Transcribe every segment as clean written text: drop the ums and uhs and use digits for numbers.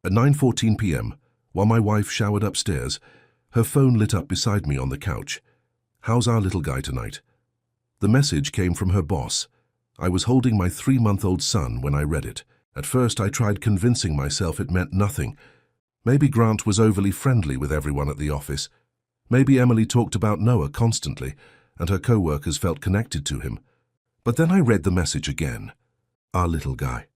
At 9:14 p.m., while my wife showered upstairs, her phone lit up beside me on the couch. "How's our little guy tonight?" The message came from her boss. I was holding my 3-month-old son when I read it. At first, I tried convincing myself it meant nothing. Maybe Grant was overly friendly with everyone at the office. Maybe Emily talked about Noah constantly, and her co-workers felt connected to him. But then I read the message again. Our little guy.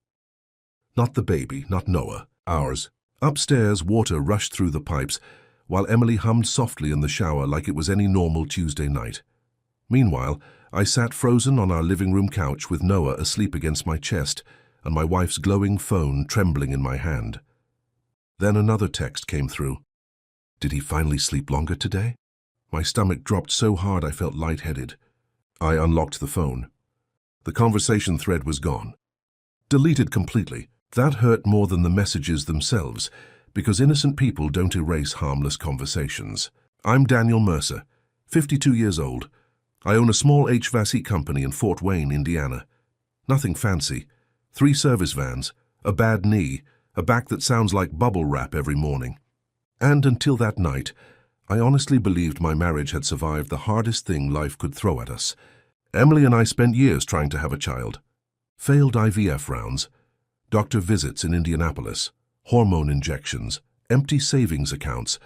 Not the baby, not Noah. Ours. Upstairs, water rushed through the pipes, while Emily hummed softly in the shower like it was any normal Tuesday night. Meanwhile, I sat frozen on our living room couch with Noah asleep against my chest and my wife's glowing phone trembling in my hand. Then another text came through. Did he finally sleep longer today? My stomach dropped so hard I felt lightheaded. I unlocked the phone. The conversation thread was gone. Deleted completely. That hurt more than the messages themselves, because innocent people don't erase harmless conversations. I'm Daniel Mercer, 52 years old. I own a small HVAC company in Fort Wayne, Indiana. Nothing fancy. 3 service vans, a bad knee, a back that sounds like bubble wrap every morning. And until that night, I honestly believed my marriage had survived the hardest thing life could throw at us. Emily and I spent years trying to have a child. Failed IVF rounds, doctor visits in Indianapolis, hormone injections, empty savings accounts,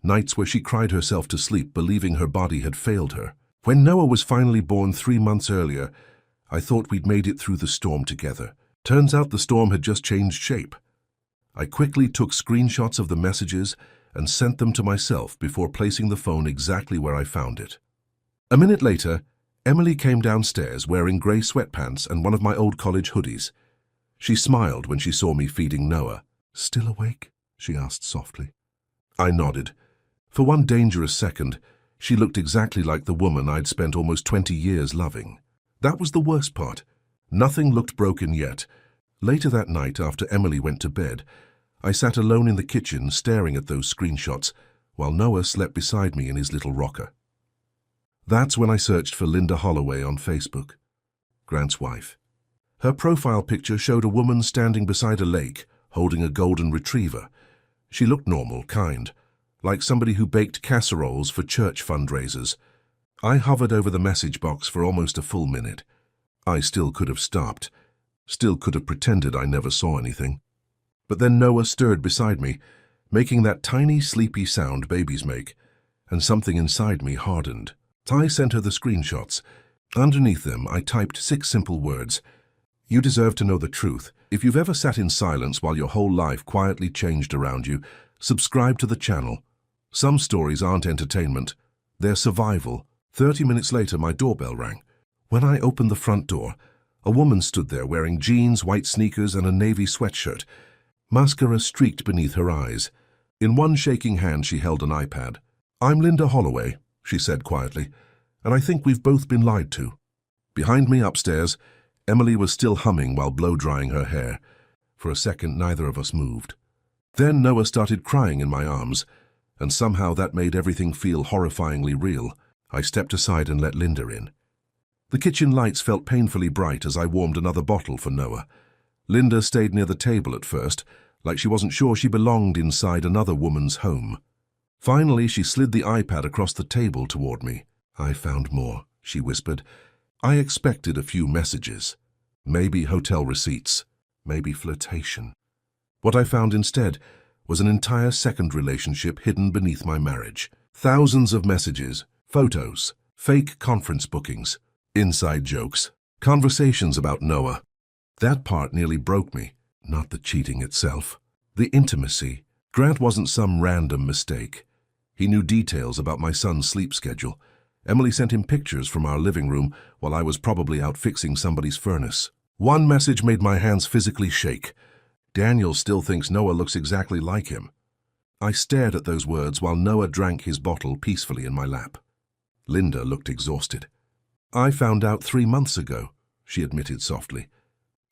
nights where she cried herself to sleep believing her body had failed her. When Noah was finally born 3 months earlier, I thought we'd made it through the storm together. Turns out the storm had just changed shape. I quickly took screenshots of the messages and sent them to myself before placing the phone exactly where I found it. A minute later, Emily came downstairs wearing gray sweatpants and one of my old college hoodies. She smiled when she saw me feeding Noah. "Still awake?" she asked softly. I nodded. For one dangerous second, she looked exactly like the woman I'd spent almost 20 years loving. That was the worst part. Nothing looked broken yet. Later that night, after Emily went to bed, I sat alone in the kitchen staring at those screenshots while Noah slept beside me in his little rocker. That's when I searched for Linda Holloway on Facebook, Grant's wife. Her profile picture showed a woman standing beside a lake, holding a golden retriever. She looked normal, kind, like somebody who baked casseroles for church fundraisers. I hovered over the message box for almost a full minute. I still could have stopped, still could have pretended I never saw anything. But then Noah stirred beside me, making that tiny, sleepy sound babies make, and something inside me hardened. I sent her the screenshots. Underneath them, I typed 6 simple words. You deserve to know the truth. If you've ever sat in silence while your whole life quietly changed around you, subscribe to the channel. Some stories aren't entertainment. They're survival. 30 minutes later, my doorbell rang. When I opened the front door, a woman stood there wearing jeans, white sneakers, and a navy sweatshirt. Mascara streaked beneath her eyes. In one shaking hand, she held an iPad. "I'm Linda Holloway," she said quietly, "and I think we've both been lied to." Behind me upstairs, Emily was still humming while blow-drying her hair. For a second, neither of us moved. Then Noah started crying in my arms, and somehow that made everything feel horrifyingly real. I stepped aside and let Linda in. The kitchen lights felt painfully bright as I warmed another bottle for Noah. Linda stayed near the table at first, like she wasn't sure she belonged inside another woman's home. Finally, she slid the iPad across the table toward me. "I found more," she whispered. I expected a few messages. Maybe hotel receipts. Maybe flirtation. What I found instead was an entire second relationship hidden beneath my marriage. Thousands of messages, photos, fake conference bookings, inside jokes, conversations about Noah. That part nearly broke me. Not the cheating itself. The intimacy. Grant wasn't some random mistake. He knew details about my son's sleep schedule. Emily sent him pictures from our living room while I was probably out fixing somebody's furnace. One message made my hands physically shake. "Daniel still thinks Noah looks exactly like him." I stared at those words while Noah drank his bottle peacefully in my lap. Linda looked exhausted. "I found out 3 months ago," she admitted softly.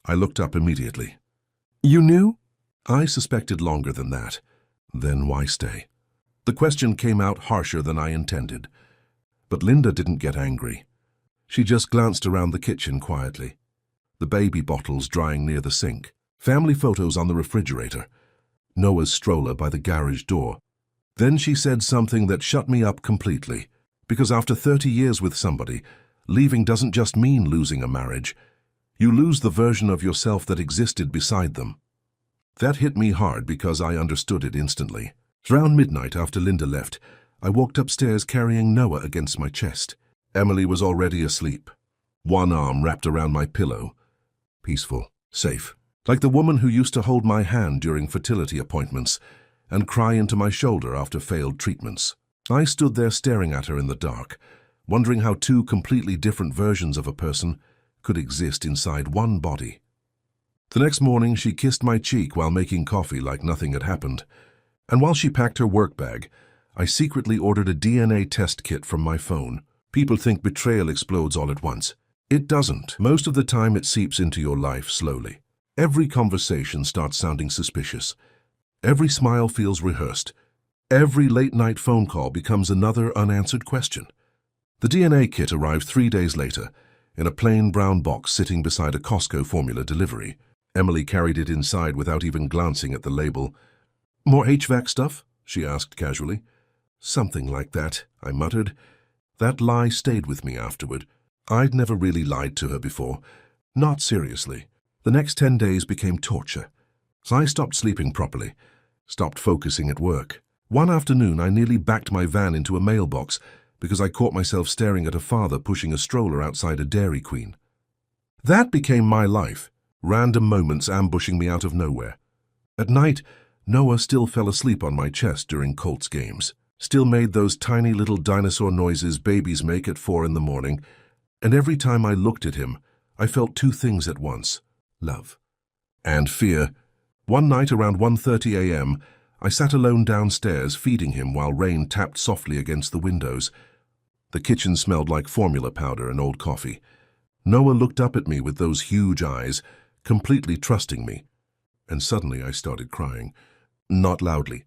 I looked up immediately. "You knew?" "I suspected longer than that. Then why stay?" The question came out harsher than I intended. But Linda didn't get angry. She just glanced around the kitchen quietly. The baby bottles drying near the sink. Family photos on the refrigerator. Noah's stroller by the garage door. Then she said something that shut me up completely, because after 30 years with somebody, leaving doesn't just mean losing a marriage. You lose the version of yourself that existed beside them. That hit me hard because I understood it instantly. Around midnight after Linda left, I walked upstairs carrying Noah against my chest. Emily was already asleep, one arm wrapped around my pillow. Peaceful, safe, like the woman who used to hold my hand during fertility appointments and cry into my shoulder after failed treatments. I stood there staring at her in the dark, wondering how two completely different versions of a person could exist inside one body. The next morning, she kissed my cheek while making coffee like nothing had happened. And while she packed her work bag, I secretly ordered a DNA test kit from my phone. People think betrayal explodes all at once. It doesn't. Most of the time, it seeps into your life slowly. Every conversation starts sounding suspicious. Every smile feels rehearsed. Every late-night phone call becomes another unanswered question. The DNA kit arrived 3 days later, in a plain brown box sitting beside a Costco formula delivery. Emily carried it inside without even glancing at the label. "More HVAC stuff?" she asked casually. "Something like that," I muttered. That lie stayed with me afterward. I'd never really lied to her before. Not seriously. The next 10 days became torture. So I stopped sleeping properly, stopped focusing at work. One afternoon, I nearly backed my van into a mailbox because I caught myself staring at a father pushing a stroller outside a Dairy Queen. That became my life, random moments ambushing me out of nowhere. At night, Noah still fell asleep on my chest during Colts games, still made those tiny little dinosaur noises babies make at 4 in the morning, and every time I looked at him, I felt two things at once: love and fear. One night around 1:30 a.m., I sat alone downstairs feeding him while rain tapped softly against the windows. The kitchen smelled like formula powder and old coffee. Noah looked up at me with those huge eyes, completely trusting me. And suddenly I started crying. Not loudly.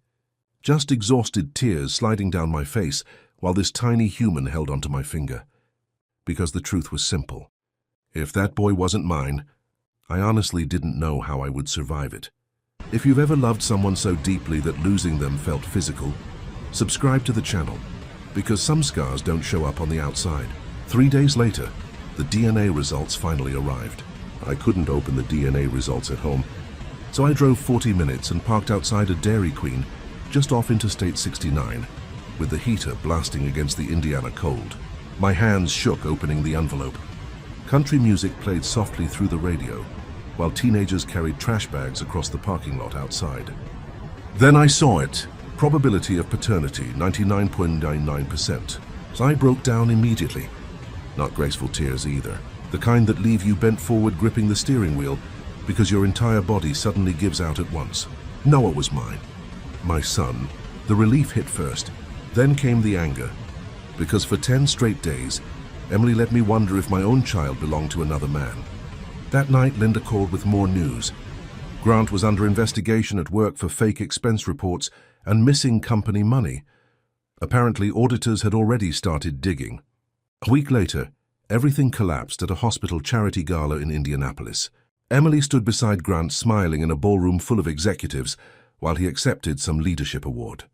Just exhausted tears sliding down my face while this tiny human held onto my finger. Because the truth was simple. If that boy wasn't mine, I honestly didn't know how I would survive it. If you've ever loved someone so deeply that losing them felt physical, subscribe to the channel, because some scars don't show up on the outside. 3 days later, the DNA results finally arrived. I couldn't open the DNA results at home, so I drove 40 minutes and parked outside a Dairy Queen just off Interstate 69, with the heater blasting against the Indiana cold. My hands shook opening the envelope. Country music played softly through the radio, while teenagers carried trash bags across the parking lot outside. Then I saw it. Probability of paternity, 99.99%. So I broke down immediately. Not graceful tears either. The kind that leave you bent forward gripping the steering wheel because your entire body suddenly gives out at once. Noah was mine. My son. The relief hit first. Then came the anger. Because for 10 straight days, Emily let me wonder if my own child belonged to another man. That night, Linda called with more news. Grant was under investigation at work for fake expense reports and missing company money. Apparently, auditors had already started digging. A week later, everything collapsed at a hospital charity gala in Indianapolis. Emily stood beside Grant smiling in a ballroom full of executives while he accepted some leadership award.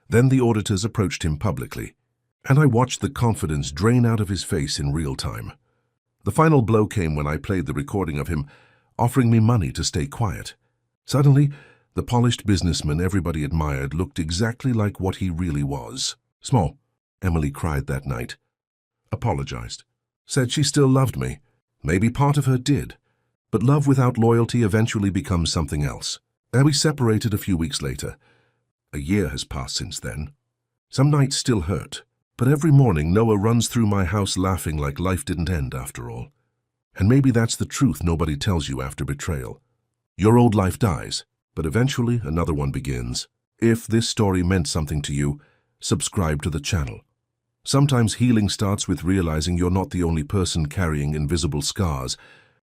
Then the auditors approached him publicly, and I watched the confidence drain out of his face in real time. The final blow came when I played the recording of him offering me money to stay quiet. Suddenly, the polished businessman everybody admired looked exactly like what he really was. Small, Emily cried that night. Apologized. Said she still loved me. Maybe part of her did. But love without loyalty eventually becomes something else. And we separated a few weeks later. A year has passed since then. Some nights still hurt. But every morning Noah runs through my house laughing like life didn't end after all. And maybe that's the truth nobody tells you after betrayal. Your old life dies, but eventually another one begins. If this story meant something to you, subscribe to the channel. Sometimes healing starts with realizing you're not the only person carrying invisible scars,